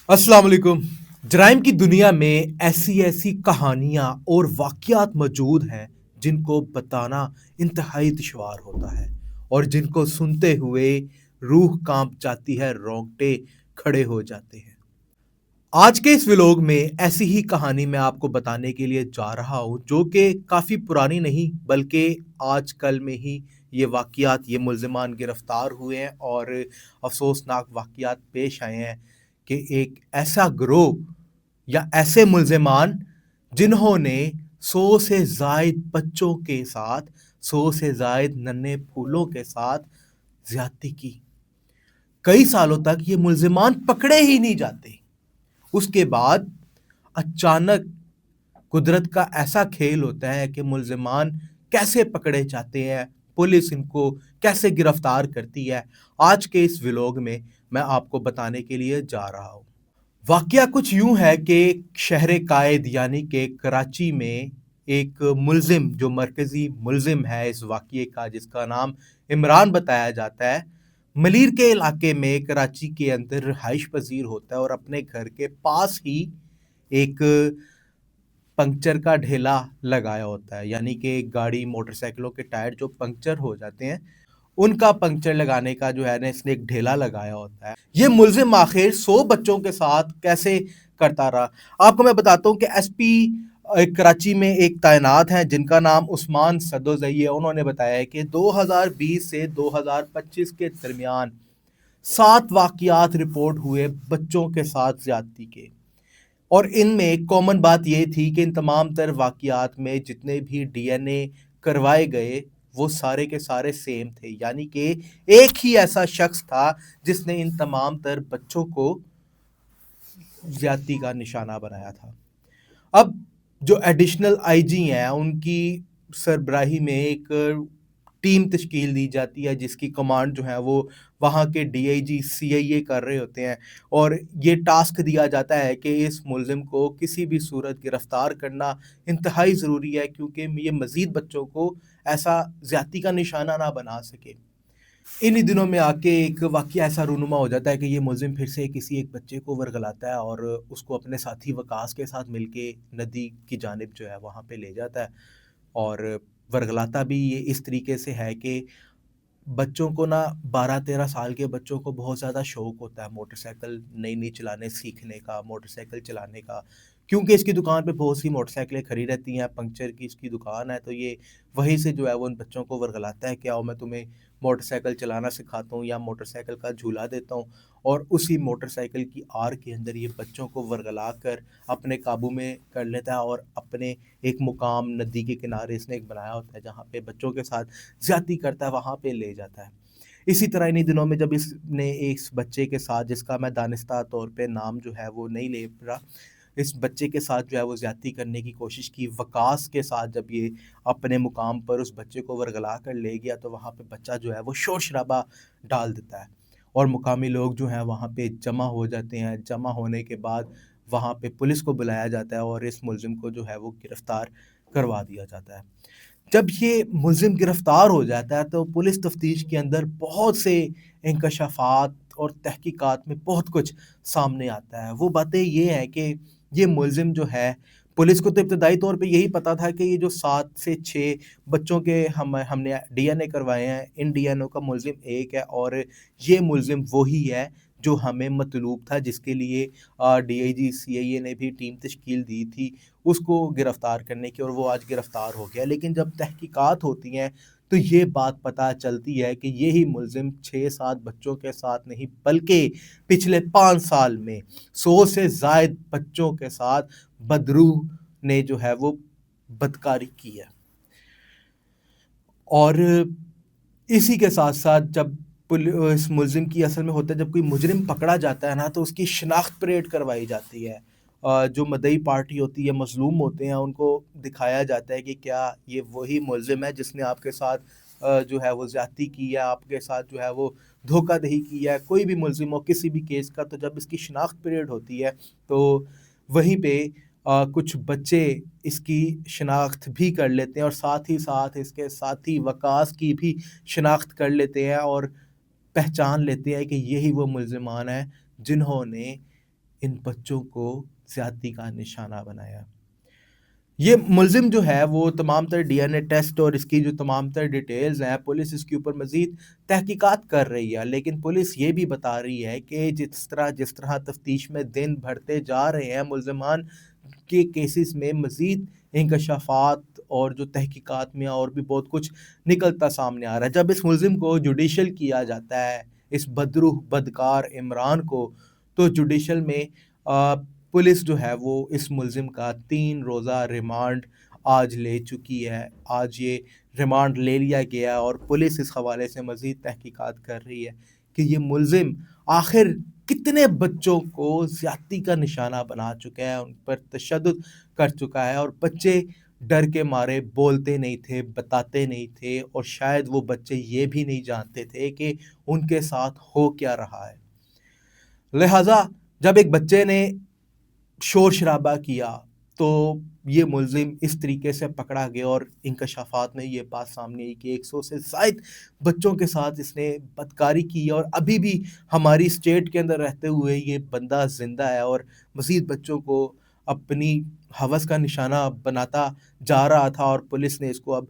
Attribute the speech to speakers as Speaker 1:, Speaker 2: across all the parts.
Speaker 1: अस्सलाम वालेकुम। जराइम की दुनिया में ऐसी ऐसी कहानियाँ और वाक़यात मौजूद हैं जिनको बताना इंतहाई दुश्वार होता है और जिनको सुनते हुए रूह काँप जाती है, रोंगटे खड़े हो जाते हैं। आज के इस व्लॉग में ऐसी ही कहानी मैं आपको बताने के लिए जा रहा हूँ जो कि काफ़ी पुरानी नहीं बल्कि आजकल में ही ये वाक़यात, ये मुल्ज़िमान गिरफ़्तार हुए हैं और अफ़सोसनाक वाक़यात पेश आए हैं कि एक ऐसा गिरोह या ऐसे मुल्ज़िमान जिन्होंने 100 से ज़ायद बच्चों के साथ, 100 से ज़ायद नन्हे फूलों के साथ ज़्यादती की। कई सालों तक ये मुल्ज़िमान पकड़े ही नहीं जाते। उसके बाद अचानक कुदरत का ऐसा खेल होता है कि मुल्ज़िमान कैसे पकड़े जाते हैं, पुलिस इनको कैसे गिरफ्तार करती है। आज के इस व्लॉग में मैं आपको बताने के लिए जा रहा हूँ। वाकया कुछ यूं है कि शहर कायद यानी कि कराची में एक मुल्जिम जो मरकजी मुल्जिम है इस वाकये का, जिसका नाम इमरान बताया जाता है, मलीर के इलाके में कराची के अंदर रिहाइश पजीर होता है और अपने घर के पास ही एक पंक्चर का ढेला लगाया होता है। यानी कि गाड़ी मोटरसाइकिलों के टायर जो पंक्चर हो जाते हैं, उनका पंक्चर लगाने का जो है ना, इसने एक ढेला लगाया होता है। ये मुल्जिम आखिर 100 बच्चों के साथ कैसे करता रहा? आपको मैं बताता हूँ कि एसपी कराची में एक तैनात हैं जिनका नाम उस्मान सदोज़ई है। उन्होंने बताया है कि 2020 से 2025 के दरमियान 7 वाक़यात रिपोर्ट हुए बच्चों के साथ ज़्यादती के। और इनमें एक कॉमन बात ये थी कि इन तमाम तर वाक़यात में जितने भी डीएनए करवाए गए, वो सारे के सारे सेम थे। यानी कि एक ही ऐसा शख्स था जिसने इन तमाम तर बच्चों को ज़्यादती का निशाना बनाया था। अब जो एडिशनल आईजी हैं, उनकी सरबराही में एक टीम तश्कील दी जाती है जिसकी कमांड जो है वो वहाँ के डीआईजी सीआईए कर रहे होते हैं और ये टास्क दिया जाता है कि इस मुल्ज़िम को किसी भी सूरत गिरफ़्तार करना इंतहाई ज़रूरी है, क्योंकि ये मज़ीद बच्चों को ऐसा ज़्यादती का निशाना ना बना सके। इन्हीं दिनों में आके एक वाक़या ऐसा रूनुमा हो जाता है कि ये मुल्ज़िम फिर से किसी एक बच्चे को वर्गलाता है और उसको अपने साथी वकास के साथ मिलके नदी की जानिब जो है वहाँ पे ले जाता है। और वर्गलाता भी ये इस तरीके से है कि बच्चों को ना, 12-13 साल के बच्चों को बहुत ज़्यादा शौक होता है मोटरसाइकिल नई-नई चलाने सीखने का, मोटरसाइकिल चलाने का। क्योंकि इसकी दुकान पे बहुत सी मोटरसाइकिलें खड़ी रहती हैं, पंक्चर की इसकी दुकान है, तो ये वहीं से जो है वो उन बच्चों को वर्गलाता है कि आओ मैं तुम्हें मोटरसाइकिल चलाना सिखाता हूँ या मोटरसाइकिल का झूला देता हूँ। और उसी मोटरसाइकिल की आड़ के अंदर ये बच्चों को वर्गला कर अपने काबू में कर लेता है और अपने एक मुकाम नदी के किनारे इसने एक बनाया होता है जहाँ पे बच्चों के साथ ज़्यादती करता है, वहाँ पे ले जाता है। इसी तरह इन्हीं दिनों में जब इसने इस बच्चे के साथ, जिसका मैं दानिस्ता तौर पे नाम जो है वो नहीं ले रहा, इस बच्चे के साथ जो है वो ज़्यादती करने की कोशिश की, वकास के साथ जब ये अपने मुकाम पर उस बच्चे को वर्गला कर ले गया, तो वहाँ पे बच्चा जो है वो शोर-शराबा डाल देता है और मुकामी लोग जो हैं वहाँ पे जमा हो जाते हैं। जमा होने के बाद वहाँ पे पुलिस को बुलाया जाता है और इस मुल्ज़िम को जो है वो गिरफ़्तार करवा दिया जाता है। जब ये मुल्ज़िम गिरफ़्तार हो जाता है तो पुलिस तफ्तीश के अंदर बहुत से इंकशाफ़ात और तहकीकात में बहुत कुछ सामने आता है। वो बातें ये हैं कि ये मुल्ज़िम जो है, पुलिस को तो इब्तदाई तौर पे यही पता था कि ये जो 7 से 6 बच्चों के हमने डीएनए करवाए हैं, इन डीएनए का मुल्ज़िम एक है और ये मुल्ज़िम वही है जो हमें मतलूब था, जिसके लिए डीआईजी सीआईए ने भी टीम तश्कील दी थी उसको गिरफ़्तार करने की, और वो आज गिरफ़्तार हो गया। लेकिन जब तहकीकात होती हैं तो ये बात पता चलती है कि यही मुल्ज़िम 6-7 बच्चों के साथ नहीं बल्कि पिछले 5 साल में 100 से ज़ायद बच्चों के साथ बदरूह ने जो है वो बदकारी की है। और इसी के साथ-साथ जब इस मुल्ज़िम की असल में होता है, जब कोई मुजरिम पकड़ा जाता है ना, तो उसकी शिनाख्त परेड करवाई जाती है। जो मदई पार्टी होती है, मज़लूम होते हैं, उनको दिखाया जाता है कि क्या ये वही मुल्ज़िम है जिसने आपके साथ जो है वो ज़्यादती की है, आपके साथ जो है वो धोखाधड़ी की है। कोई भी मुल्ज़िम हो किसी भी केस का, तो जब इसकी शिनाख्त परेड होती है तो वहीं पे कुछ बच्चे इसकी शिनाख्त भी कर लेते हैं और साथ ही साथ इसके साथी वकास की भी शिनाख्त कर लेते हैं और पहचान लेते हैं कि यही वो मुल्ज़िमान हैं जिन्होंने ان بچوں کو زیادتی کا نشانہ بنایا۔ یہ ملزم جو ہے وہ تمام تر ڈی این اے ٹیسٹ اور اس کی جو تمام تر ڈیٹیلز ہیں، پولیس اس کے اوپر مزید تحقیقات کر رہی ہے، لیکن پولیس یہ بھی بتا رہی ہے کہ جس طرح تفتیش میں دن بڑھتے جا رہے ہیں، ملزمان کے کیسز میں مزید انکشافات اور جو تحقیقات میں اور بھی بہت کچھ نکلتا سامنے آ رہا ہے۔ جب اس ملزم کو جوڈیشل کیا جاتا ہے، اس بدروح بدکار عمران کو، تو جوڈیشل میں پولیس جو ہے وہ اس ملزم کا 3 روزہ ریمانڈ آج لے چکی ہے۔ آج یہ ریمانڈ لے لیا گیا اور پولیس اس حوالے سے مزید تحقیقات کر رہی ہے کہ یہ ملزم آخر کتنے بچوں کو زیادتی کا نشانہ بنا چکا ہے، ان پر تشدد کر چکا ہے، اور بچے ڈر کے مارے بولتے نہیں تھے، بتاتے نہیں تھے، اور شاید وہ بچے یہ بھی نہیں جانتے تھے کہ ان کے ساتھ ہو کیا رہا ہے۔ لہٰذا جب ایک بچے نے شور شرابہ کیا تو یہ ملزم اس طریقے سے پکڑا گیا، اور انکشافات میں یہ بات سامنے آئی کہ 100 سے زائد بچوں کے ساتھ اس نے بدکاری کی، اور ابھی بھی ہماری اسٹیٹ کے اندر رہتے ہوئے یہ بندہ زندہ ہے اور مزید بچوں کو اپنی ہوس کا نشانہ بناتا جا رہا تھا، اور پولیس نے اس کو اب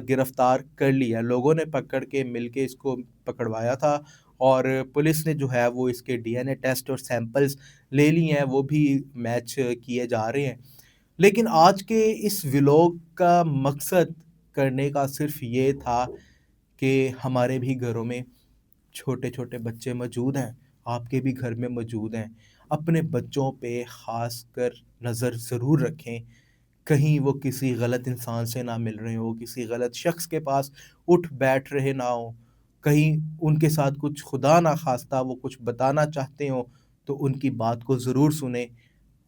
Speaker 1: گرفتار کر لیا۔ لوگوں نے پکڑ کے مل کے اس کو پکڑوایا تھا، اور پولیس نے جو ہے وہ اس کے ڈی این اے ٹیسٹ اور سیمپلز لے لی ہیں، وہ بھی میچ کیے جا رہے ہیں۔ لیکن آج کے اس ولاگ کا مقصد کرنے کا صرف یہ تھا کہ ہمارے بھی گھروں میں چھوٹے چھوٹے بچے موجود ہیں، آپ کے بھی گھر میں موجود ہیں، اپنے بچوں پہ خاص کر نظر ضرور رکھیں، کہیں وہ کسی غلط انسان سے نہ مل رہے ہو، کسی غلط شخص کے پاس اٹھ بیٹھ رہے نہ ہوں، کہیں ان کے ساتھ کچھ خدا نہ خواستہ وہ کچھ بتانا چاہتے ہوں تو ان کی بات کو ضرور سنیں،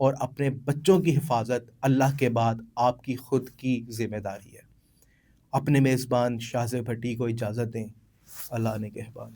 Speaker 1: اور اپنے بچوں کی حفاظت اللہ کے بعد آپ کی خود کی ذمہ داری ہے۔ اپنے میزبان شاہ بھٹی کو اجازت دیں۔ اللہ نگہبان۔